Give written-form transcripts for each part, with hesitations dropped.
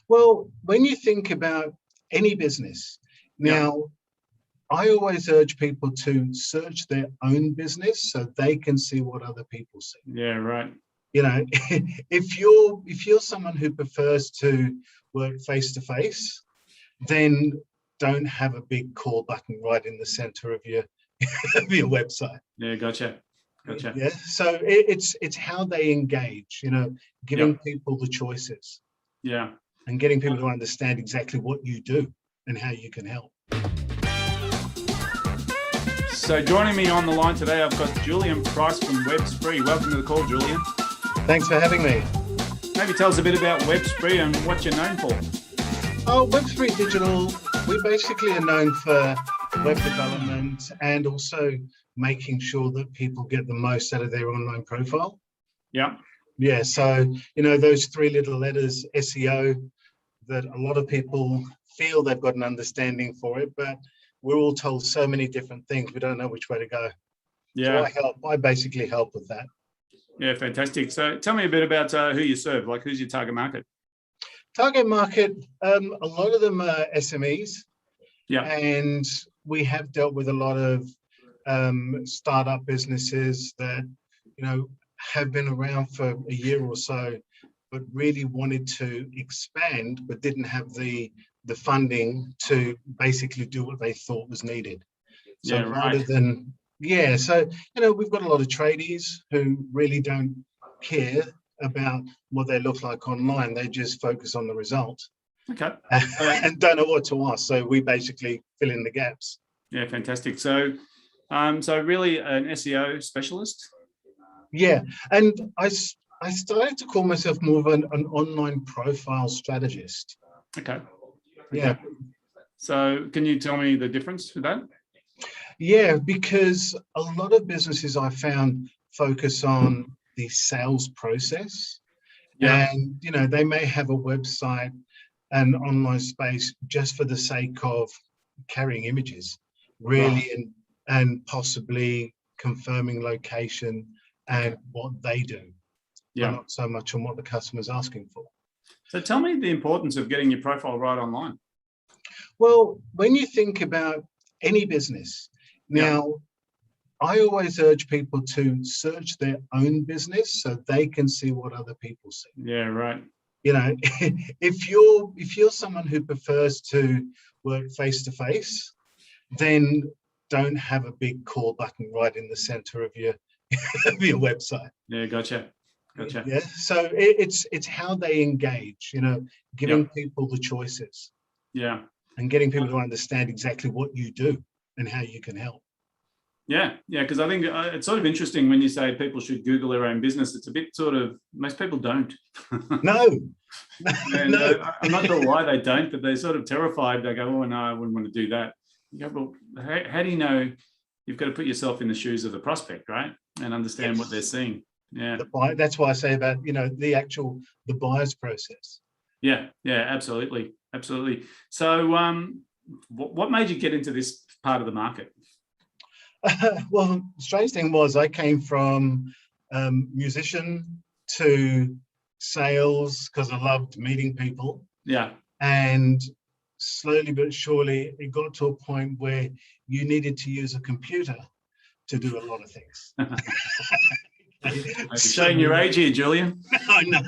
Well, when you think about any business, Yeah. now, I always urge people to search their own business so they can see what other people see. Yeah, right. You know, if you're someone who prefers to work face to face, then don't have a big call button right in the center of your of your website. Yeah, gotcha. Yeah. So it's how they engage, giving Yep. people the choices Yeah. and getting people to understand exactly what you do and how you can help. So joining me on the line today, I've got Julian Price from WebSpree. Welcome to the call, Julian. Thanks for having me. Maybe tell us a bit about WebSpree and what you're known for. Oh, WebSpree Digital, we basically are known for web development and also making sure that people get the most out of their online profile. Yeah. Yeah, so, those three little letters, SEO, that a lot of people feel they've got an understanding for it, but we're all told so many different things, we don't know which way to go. Yeah. So I basically help with that. Yeah, fantastic. So tell me a bit about who you serve, like who's your target market? Target market, a lot of them are SMEs. Yeah. And we have dealt with a lot of startup businesses that, have been around for a year or so, but really wanted to expand, but didn't have the funding to basically do what they thought was needed. So Yeah, right. We've got a lot of tradies who really don't care about what they look like online. They just focus on the result. Okay. And don't know what to ask. So we basically fill in the gaps. Yeah, fantastic. So, so really an SEO specialist? Yeah, and I started to call myself more of an online profile strategist. Okay. Yeah. So can you tell me the difference with that? Yeah, because a lot of businesses I found focus on the sales process. Yeah. And, they may have a website and online space just for the sake of carrying images, really, Right. and possibly confirming location and what they do, but not so much on what the customer's asking for. So tell me the importance of getting your profile right online. Well, when you think about any business, now, I always urge people to search their own business so they can see what other people see. Yeah, right. If you're someone who prefers to work face to face, then don't have a big call button right in the center of your of your website. Yeah, gotcha. Yeah, so it's how they engage, giving people the choices. Yeah. And getting people to understand exactly what you do and how you can help. Yeah, because I think it's sort of interesting when you say people should Google their own business. It's a bit most people don't. No. No. I'm not sure why they don't, but they're sort of terrified. They go, oh, no, I wouldn't want to do that. You go, well, how do you know? You've got to put yourself in the shoes of the prospect, right? And understand what they're seeing. Yeah. That's why I say about, the buyer's process. Yeah, absolutely. Absolutely. So what made you get into this part of the market? Well, the strange thing was I came from musician to sales because I loved meeting people. Yeah. And slowly but surely, it got to a point where you needed to use a computer to do a lot of things. You're showing your age here, Julian. I know.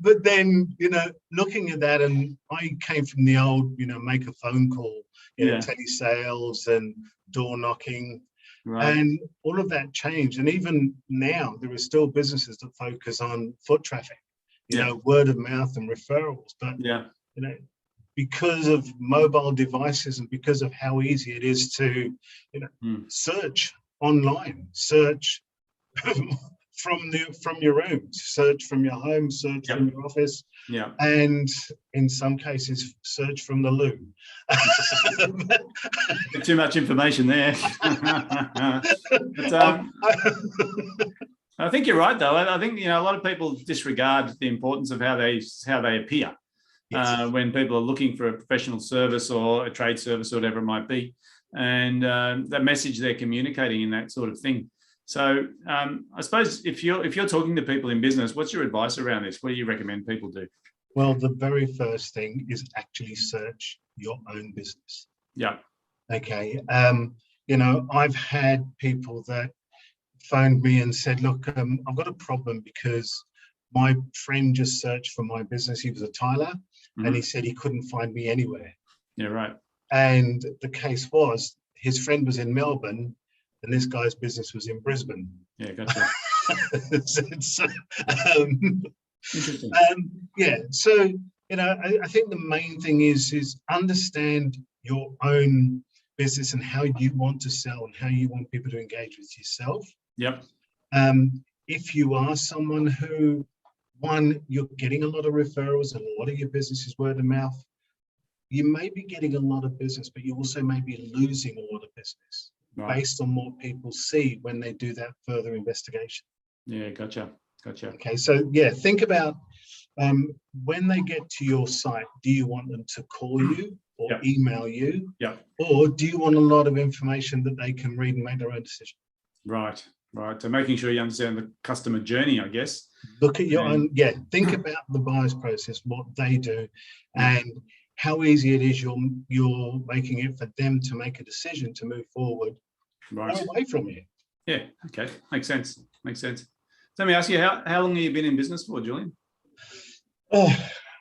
But then, looking at that, and I came from the old, make a phone call, telesales and door knocking, and all of that changed. And even now, there are still businesses that focus on foot traffic, word of mouth and referrals. But, because of mobile devices and because of how easy it is to, search online, search from your room, search from your home, search from your office, and in some cases search from the loo. Too much information there. But, I think you're right, though. I think a lot of people disregard the importance of how they appear. Yes. When people are looking for a professional service or a trade service or whatever it might be, and the message they're communicating in that sort of thing. So I suppose if you're talking to people in business, what's your advice around this? What do you recommend people do? Well, the very first thing is actually search your own business. Yeah. Okay. I've had people that phoned me and said, look, I've got a problem because my friend just searched for my business. He was a tiler, and he said he couldn't find me anywhere. Yeah, right. And the case was his friend was in Melbourne and this guy's business was in Brisbane. Yeah, gotcha. Interesting. So, I think the main thing is understand your own business and how you want to sell and how you want people to engage with yourself. Yep. If you are someone who, one, you're getting a lot of referrals and a lot of your business is word of mouth, you may be getting a lot of business, but you also may be losing a lot of business based on what people see when they do that further investigation. Yeah, gotcha. Okay, so think about when they get to your site, do you want them to call you or email you? Yeah. Or do you want a lot of information that they can read and make their own decision? Right. So making sure you understand the customer journey, I guess. Look at your own, think about the buyer's process, what they do, and how easy it is you're making it for them to make a decision to move forward or away from you. Yeah, okay, makes sense. So let me ask you, how long have you been in business for, Julian?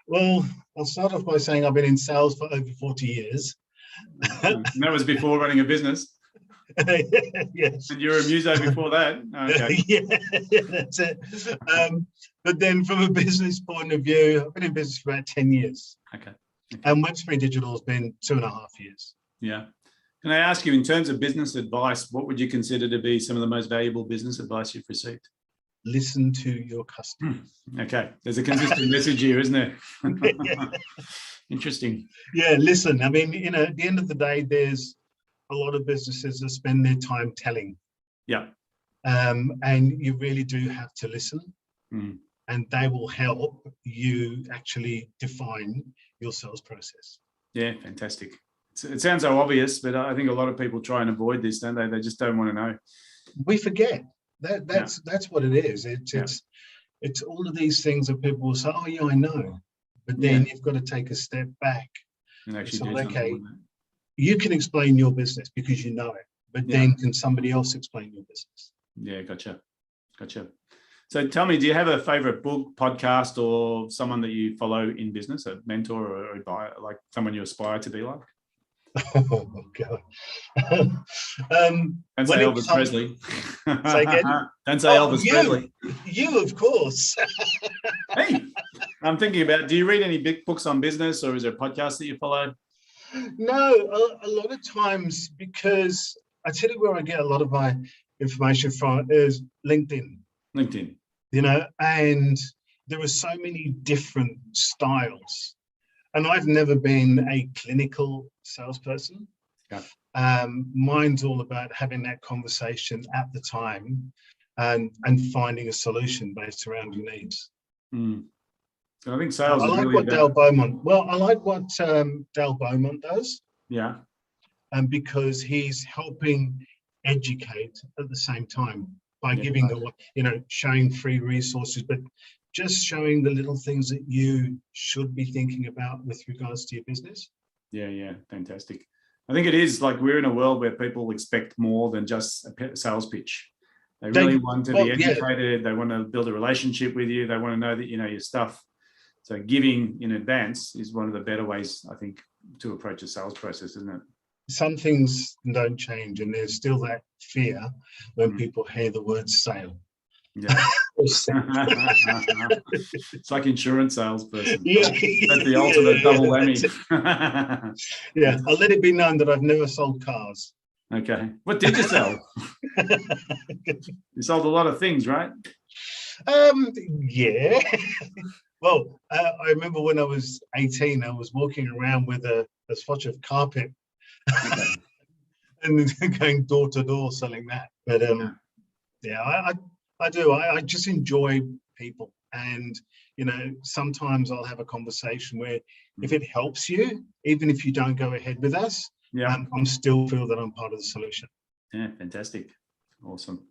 Well, I'll start off by saying I've been in sales for over 40 years. And that was before running a business. Yes. And you were a muso before that. Okay. Yeah, that's it. But then from a business point of view, I've been in business for about 10 years. Okay. And WebSpree Digital has been 2.5 years. Yeah. Can I ask you, in terms of business advice, what would you consider to be some of the most valuable business advice you've received? Listen to your customers. Okay. There's a consistent message here, isn't there? Interesting. Yeah, listen, I mean, at the end of the day, there's a lot of businesses that spend their time telling. Yeah. And you really do have to listen. And they will help you actually define your sales process. Yeah, fantastic. It sounds so obvious, but I think a lot of people try and avoid this, don't they? They just don't want to know. We forget. That's what it is. It's all of these things that people will say, oh yeah, I know. But then you've got to take a step back and actually say, do something. Okay, you can explain your business because you know it, but then can somebody else explain your business? Yeah, gotcha. So tell me, do you have a favorite book, podcast, or someone that you follow in business, a mentor or like someone you aspire to be like? Oh God. Don't say Elvis Presley. Say again? Don't say Elvis Presley. You, of course. Hey, I'm thinking about, do you read any big books on business, or is there a podcast that you follow? No, a lot of times, because I tell you where I get a lot of my information from is LinkedIn. And there are so many different styles. And I've never been a clinical salesperson. Yeah. Mine's all about having that conversation at the time and finding a solution based around your needs. So I think sales I like what Dale Beaumont. Well, I like what Dale Beaumont does. Yeah. And because he's helping educate at the same time by giving showing free resources, but just showing the little things that you should be thinking about with regards to your business. Yeah, fantastic. I think it is like we're in a world where people expect more than just a sales pitch. They really want to be educated. They want to build a relationship with you. They want to know that you know your stuff. So giving in advance is one of the better ways, I think, to approach a sales process, isn't it? Some things don't change, and there's still that fear when people hear the word sale. Yeah. It's like insurance salesperson. Yeah. That's the ultimate double whammy. Yeah, I'll let it be known that I've never sold cars. Okay. What did you sell? You sold a lot of things, right? Yeah. Well, I remember when I was 18, I was walking around with a swatch of carpet and going door to door selling that. But I do. I just enjoy people. And, sometimes I'll have a conversation where if it helps you, even if you don't go ahead with us, I'm still feel that I'm part of the solution. Yeah, fantastic. Awesome.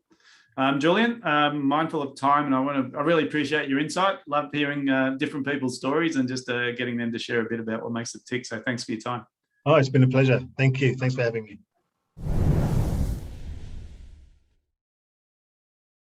Julian, mindful of time, and I really appreciate your insight. Love hearing different people's stories and just getting them to share a bit about what makes it tick. So thanks for your time. Oh, it's been a pleasure. Thank you. Thanks for having me.